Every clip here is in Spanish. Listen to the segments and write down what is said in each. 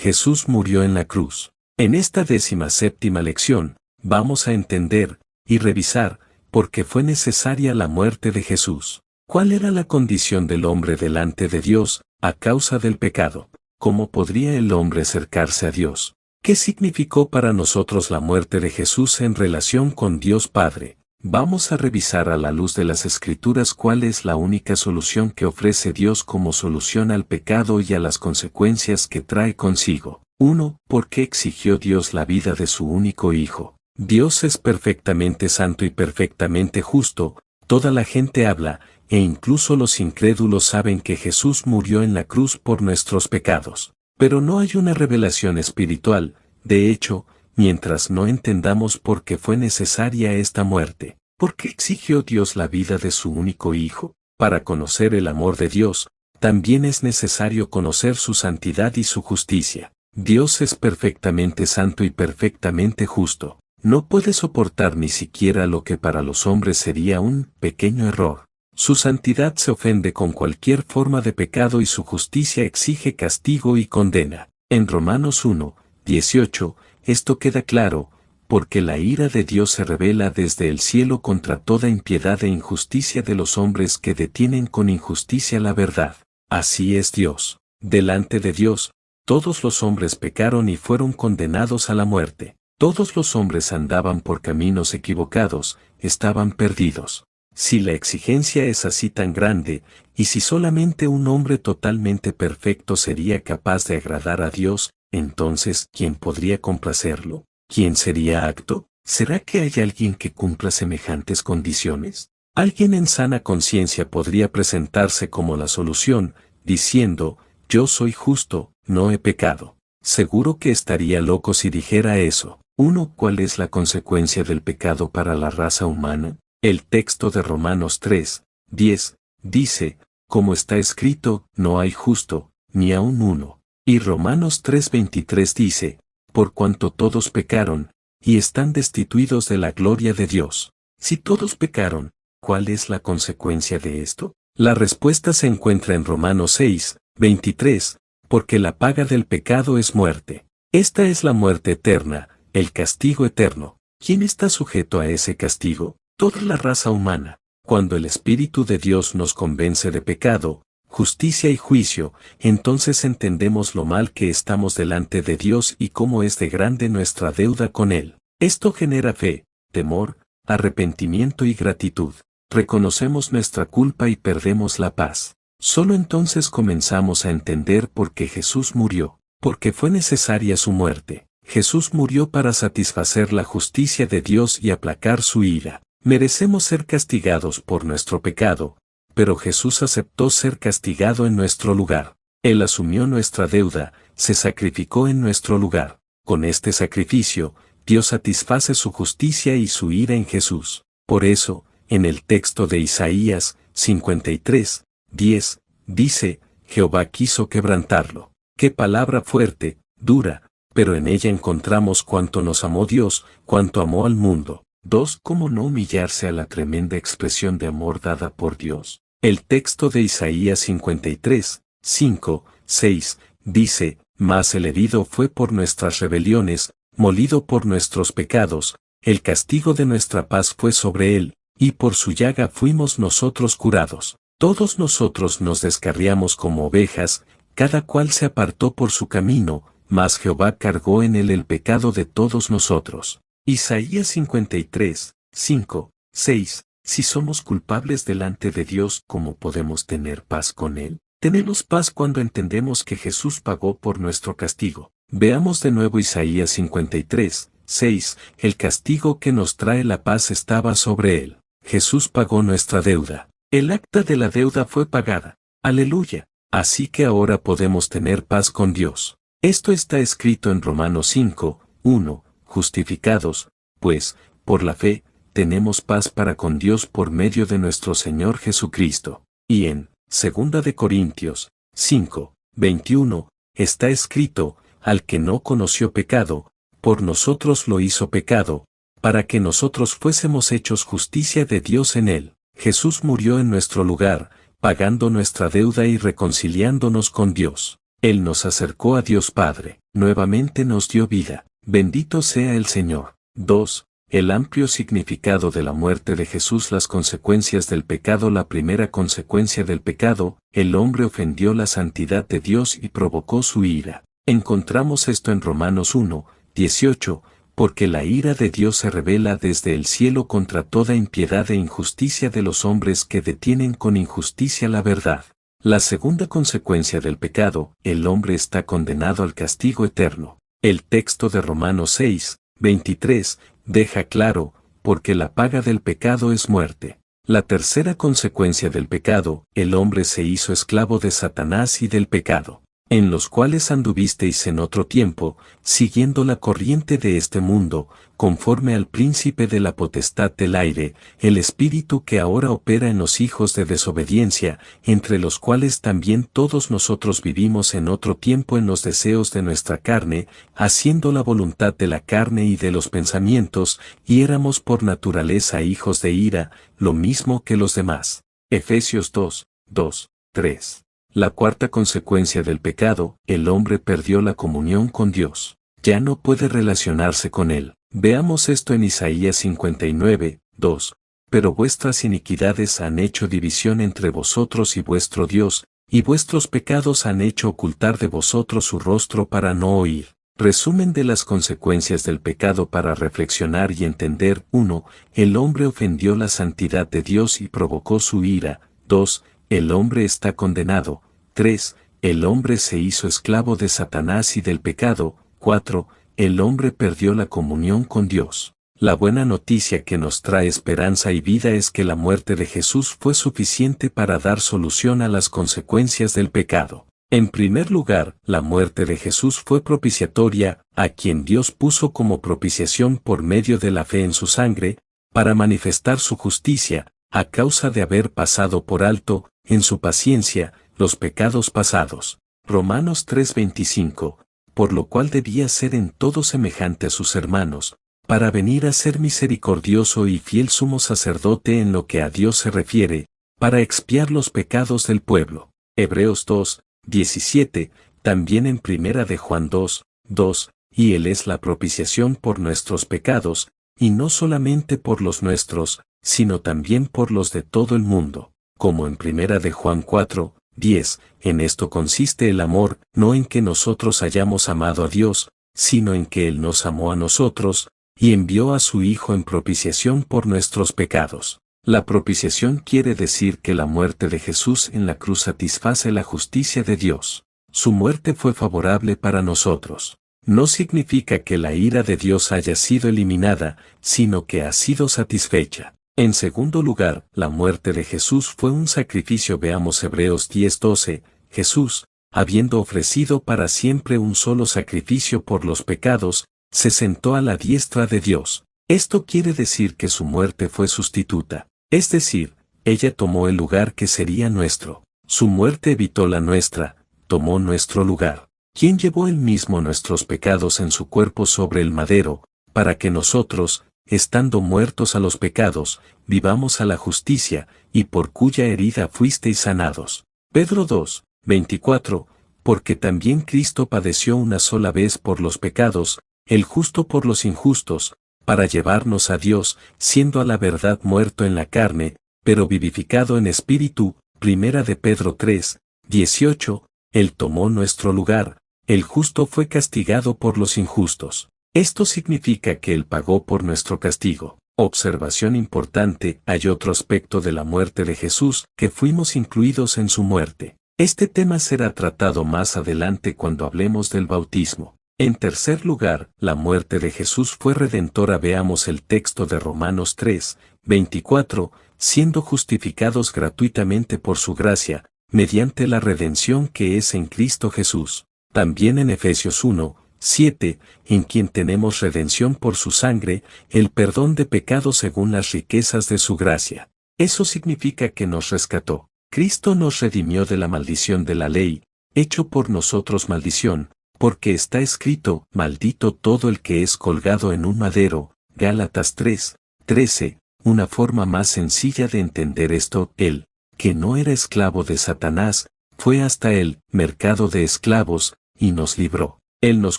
Jesús murió en la cruz. En esta 17ª lección, vamos a entender y revisar por qué fue necesaria la muerte de Jesús. ¿Cuál era la condición del hombre delante de Dios a causa del pecado? ¿Cómo podría el hombre acercarse a Dios? ¿Qué significó para nosotros la muerte de Jesús en relación con Dios Padre? Vamos a revisar a la luz de las Escrituras cuál es la única solución que ofrece Dios como solución al pecado y a las consecuencias que trae consigo. 1. ¿Por qué exigió Dios la vida de su único Hijo? Dios es perfectamente santo y perfectamente justo. Toda la gente habla, e incluso los incrédulos saben que Jesús murió en la cruz por nuestros pecados. Pero no hay una revelación espiritual. De hecho, mientras no entendamos por qué fue necesaria esta muerte, ¿por qué exigió Dios la vida de su único Hijo? Para conocer el amor de Dios, también es necesario conocer su santidad y su justicia. Dios es perfectamente santo y perfectamente justo. No puede soportar ni siquiera lo que para los hombres sería un pequeño error. Su santidad se ofende con cualquier forma de pecado y su justicia exige castigo y condena. En Romanos 1:18, esto queda claro, porque la ira de Dios se revela desde el cielo contra toda impiedad e injusticia de los hombres que detienen con injusticia la verdad. Así es Dios. Delante de Dios, todos los hombres pecaron y fueron condenados a la muerte. Todos los hombres andaban por caminos equivocados, estaban perdidos. Si la exigencia es así tan grande, y si solamente un hombre totalmente perfecto sería capaz de agradar a Dios, entonces, ¿quién podría complacerlo? ¿Quién sería apto? ¿Será que hay alguien que cumpla semejantes condiciones? Alguien en sana conciencia podría presentarse como la solución, diciendo, yo soy justo, no he pecado. Seguro que estaría loco si dijera eso. 1. ¿Cuál es la consecuencia del pecado para la raza humana? El texto de Romanos 3:10 dice, como está escrito, no hay justo, ni aun uno. Y Romanos 3:23 dice, por cuanto todos pecaron, y están destituidos de la gloria de Dios. Si todos pecaron, ¿cuál es la consecuencia de esto? La respuesta se encuentra en Romanos 6:23, porque la paga del pecado es muerte. Esta es la muerte eterna, el castigo eterno. ¿Quién está sujeto a ese castigo? Toda la raza humana. Cuando el Espíritu de Dios nos convence de pecado, justicia y juicio, entonces entendemos lo mal que estamos delante de Dios y cómo es de grande nuestra deuda con Él. Esto genera fe, temor, arrepentimiento y gratitud. Reconocemos nuestra culpa y perdemos la paz. Solo entonces comenzamos a entender por qué Jesús murió, porque fue necesaria su muerte. Jesús murió para satisfacer la justicia de Dios y aplacar su ira. Merecemos ser castigados por nuestro pecado, pero Jesús aceptó ser castigado en nuestro lugar. Él asumió nuestra deuda, se sacrificó en nuestro lugar. Con este sacrificio, Dios satisface su justicia y su ira en Jesús. Por eso, en el texto de Isaías 53:10, dice, Jehová quiso quebrantarlo. Qué palabra fuerte, dura, pero en ella encontramos cuánto nos amó Dios, cuánto amó al mundo. 2. ¿Cómo no humillarse a la tremenda expresión de amor dada por Dios? El texto de Isaías 53:5-6 dice, mas el herido fue por nuestras rebeliones, molido por nuestros pecados, el castigo de nuestra paz fue sobre él, y por su llaga fuimos nosotros curados. Todos nosotros nos descarriamos como ovejas, cada cual se apartó por su camino, mas Jehová cargó en él el pecado de todos nosotros. Isaías 53:5-6. Si somos culpables delante de Dios, ¿cómo podemos tener paz con Él? Tenemos paz cuando entendemos que Jesús pagó por nuestro castigo. Veamos de nuevo Isaías 53:6. El castigo que nos trae la paz estaba sobre Él. Jesús pagó nuestra deuda. El acta de la deuda fue pagada. Aleluya. Así que ahora podemos tener paz con Dios. Esto está escrito en Romanos 5:1. Justificados, pues, por la fe, tenemos paz para con Dios por medio de nuestro Señor Jesucristo. Y en 2 de Corintios 5:21, está escrito, al que no conoció pecado, por nosotros lo hizo pecado, para que nosotros fuésemos hechos justicia de Dios en él. Jesús murió en nuestro lugar, pagando nuestra deuda y reconciliándonos con Dios. Él nos acercó a Dios Padre. nuevamente nos dio vida. Bendito sea el Señor. 2. El amplio significado de la muerte de Jesús. Las consecuencias del pecado. La primera consecuencia del pecado, el hombre ofendió la santidad de Dios y provocó su ira. Encontramos esto en Romanos 1, 18, porque la ira de Dios se revela desde el cielo contra toda impiedad e injusticia de los hombres que detienen con injusticia la verdad. La segunda consecuencia del pecado, el hombre está condenado al castigo eterno. El texto de Romanos 6, 23, deja claro, porque la paga del pecado es muerte. La tercera consecuencia del pecado, el hombre se hizo esclavo de Satanás y del pecado, en los cuales anduvisteis en otro tiempo, siguiendo la corriente de este mundo, conforme al príncipe de la potestad del aire, el espíritu que ahora opera en los hijos de desobediencia, entre los cuales también todos nosotros vivimos en otro tiempo en los deseos de nuestra carne, haciendo la voluntad de la carne y de los pensamientos, y éramos por naturaleza hijos de ira, lo mismo que los demás. Efesios 2, 2, 3. La cuarta consecuencia del pecado, el hombre perdió la comunión con Dios. Ya no puede relacionarse con Él. Veamos esto en Isaías 59, 2. Pero vuestras iniquidades han hecho división entre vosotros y vuestro Dios, y vuestros pecados han hecho ocultar de vosotros su rostro para no oír. Resumen de las consecuencias del pecado para reflexionar y entender. 1. El hombre ofendió la santidad de Dios y provocó su ira. 2. El hombre está condenado. 3. El hombre se hizo esclavo de Satanás y del pecado. 4. El hombre perdió la comunión con Dios. La buena noticia que nos trae esperanza y vida es que la muerte de Jesús fue suficiente para dar solución a las consecuencias del pecado. En primer lugar, la muerte de Jesús fue propiciatoria, a quien Dios puso como propiciación por medio de la fe en su sangre, para manifestar su justicia, a causa de haber pasado por alto, en su paciencia, los pecados pasados. Romanos 3:25, por lo cual debía ser en todo semejante a sus hermanos, para venir a ser misericordioso y fiel sumo sacerdote en lo que a Dios se refiere, para expiar los pecados del pueblo. Hebreos 2, 17, también en primera de Juan 2, 2, y Él es la propiciación por nuestros pecados, y no solamente por los nuestros, sino también por los de todo el mundo, como en primera de Juan 4, 10, en esto consiste el amor, no en que nosotros hayamos amado a Dios, sino en que Él nos amó a nosotros, y envió a su Hijo en propiciación por nuestros pecados. La propiciación quiere decir que la muerte de Jesús en la cruz satisface la justicia de Dios. Su muerte fue favorable para nosotros. No significa que la ira de Dios haya sido eliminada, sino que ha sido satisfecha. En segundo lugar, la muerte de Jesús fue un sacrificio. Veamos Hebreos 10:12, Jesús, habiendo ofrecido para siempre un solo sacrificio por los pecados, se sentó a la diestra de Dios. Esto quiere decir que su muerte fue sustituta, es decir, ella tomó el lugar que sería nuestro. Su muerte evitó la nuestra, tomó nuestro lugar. ¿Quién llevó él mismo nuestros pecados en su cuerpo sobre el madero, para que nosotros, estando muertos a los pecados, vivamos a la justicia, y por cuya herida fuisteis sanados? Pedro 2, 24, porque también Cristo padeció una sola vez por los pecados, el justo por los injustos, para llevarnos a Dios, siendo a la verdad muerto en la carne, pero vivificado en espíritu. Primera de Pedro 3, 18, Él tomó nuestro lugar, el justo fue castigado por los injustos. Esto significa que Él pagó por nuestro castigo. Observación importante, hay otro aspecto de la muerte de Jesús, que fuimos incluidos en su muerte. Este tema será tratado más adelante cuando hablemos del bautismo. En tercer lugar, la muerte de Jesús fue redentora. Veamos el texto de Romanos 3, 24, siendo justificados gratuitamente por su gracia, mediante la redención que es en Cristo Jesús. También en Efesios 1, 7, en quien tenemos redención por su sangre, el perdón de pecados según las riquezas de su gracia. Eso significa que nos rescató. Cristo nos redimió de la maldición de la ley, hecho por nosotros maldición, porque está escrito, maldito todo el que es colgado en un madero. Gálatas 3, 13, una forma más sencilla de entender esto, Él, que no era esclavo de Satanás, fue hasta el mercado de esclavos, y nos libró. Él nos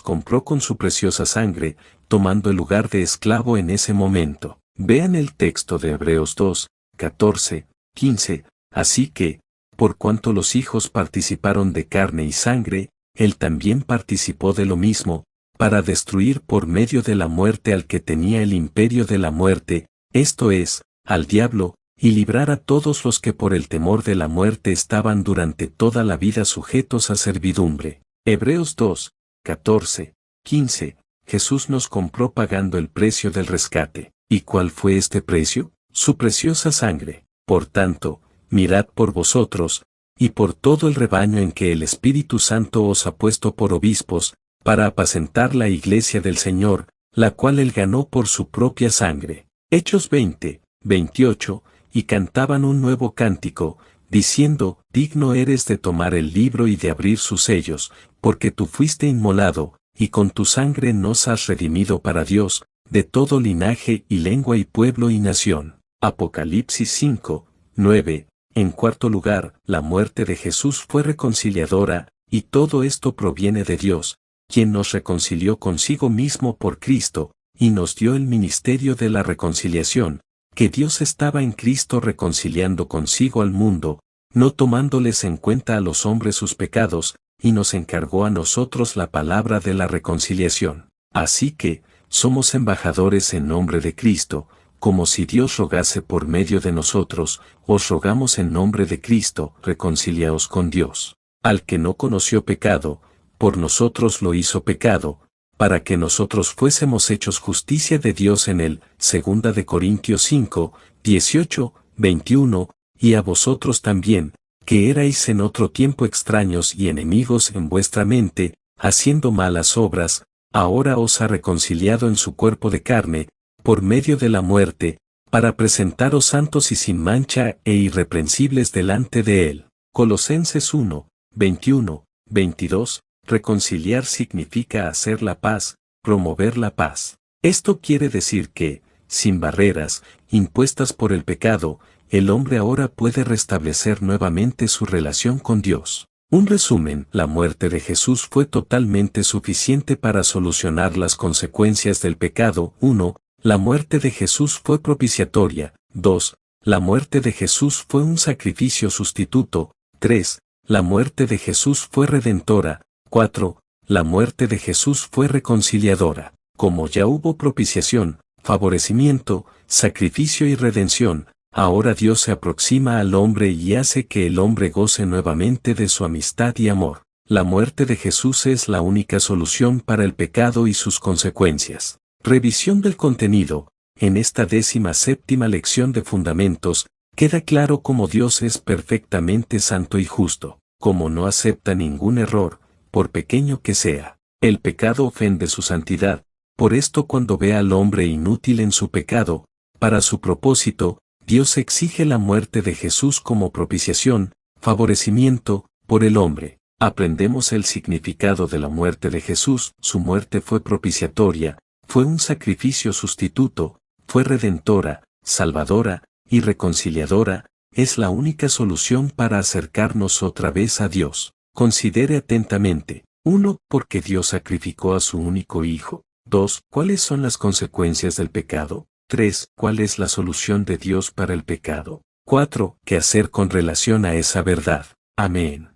compró con su preciosa sangre, tomando el lugar de esclavo en ese momento. Vean el texto de Hebreos 2, 14, 15. Así que, por cuanto los hijos participaron de carne y sangre, Él también participó de lo mismo, para destruir por medio de la muerte al que tenía el imperio de la muerte, esto es, al diablo, y librar a todos los que por el temor de la muerte estaban durante toda la vida sujetos a servidumbre. Hebreos 2, 14, 15. Jesús nos compró pagando el precio del rescate. ¿Y cuál fue este precio? Su preciosa sangre. Por tanto, mirad por vosotros, y por todo el rebaño en que el Espíritu Santo os ha puesto por obispos, para apacentar la iglesia del Señor, la cual Él ganó por su propia sangre. Hechos 20, 28, y cantaban un nuevo cántico, diciendo, digno eres de tomar el libro y de abrir sus sellos, porque tú fuiste inmolado, y con tu sangre nos has redimido para Dios, de todo linaje y lengua y pueblo y nación. Apocalipsis 5, 9. En cuarto lugar, la muerte de Jesús fue reconciliadora, y todo esto proviene de Dios, quien nos reconcilió consigo mismo por Cristo, y nos dio el ministerio de la reconciliación, que Dios estaba en Cristo reconciliando consigo al mundo, no tomándoles en cuenta a los hombres sus pecados, y nos encargó a nosotros la palabra de la reconciliación. Así que, somos embajadores en nombre de Cristo, como si Dios rogase por medio de nosotros, os rogamos en nombre de Cristo, reconciliaos con Dios. Al que no conoció pecado, por nosotros lo hizo pecado, para que nosotros fuésemos hechos justicia de Dios en él. 2 de Corintios 5, 18, 21, y a vosotros también, que erais en otro tiempo extraños y enemigos en vuestra mente, haciendo malas obras, ahora os ha reconciliado en su cuerpo de carne, por medio de la muerte, para presentaros santos y sin mancha e irreprensibles delante de él. Colosenses 1, 21, 22. Reconciliar significa hacer la paz, promover la paz. Esto quiere decir que, sin barreras, impuestas por el pecado, el hombre ahora puede restablecer nuevamente su relación con Dios. Un resumen, la muerte de Jesús fue totalmente suficiente para solucionar las consecuencias del pecado. 1. La muerte de Jesús fue propiciatoria. 2. La muerte de Jesús fue un sacrificio sustituto. 3. La muerte de Jesús fue redentora. 4. La muerte de Jesús fue reconciliadora. Como ya hubo propiciación, favorecimiento, sacrificio y redención, ahora Dios se aproxima al hombre y hace que el hombre goce nuevamente de su amistad y amor. La muerte de Jesús es la única solución para el pecado y sus consecuencias. Revisión del contenido. En esta 17ª lección de Fundamentos, queda claro cómo Dios es perfectamente santo y justo, como no acepta ningún error, por pequeño que sea. El pecado ofende su santidad, por esto cuando ve al hombre inútil en su pecado, para su propósito, Dios exige la muerte de Jesús como propiciación, favorecimiento, por el hombre. Aprendemos el significado de la muerte de Jesús. Su muerte fue propiciatoria, fue un sacrificio sustituto, fue redentora, salvadora y reconciliadora, es la única solución para acercarnos otra vez a Dios. Considere atentamente. 1. ¿Por qué Dios sacrificó a su único Hijo? 2. ¿Cuáles son las consecuencias del pecado? 3. ¿Cuál es la solución de Dios para el pecado? 4. ¿Qué hacer con relación a esa verdad? Amén.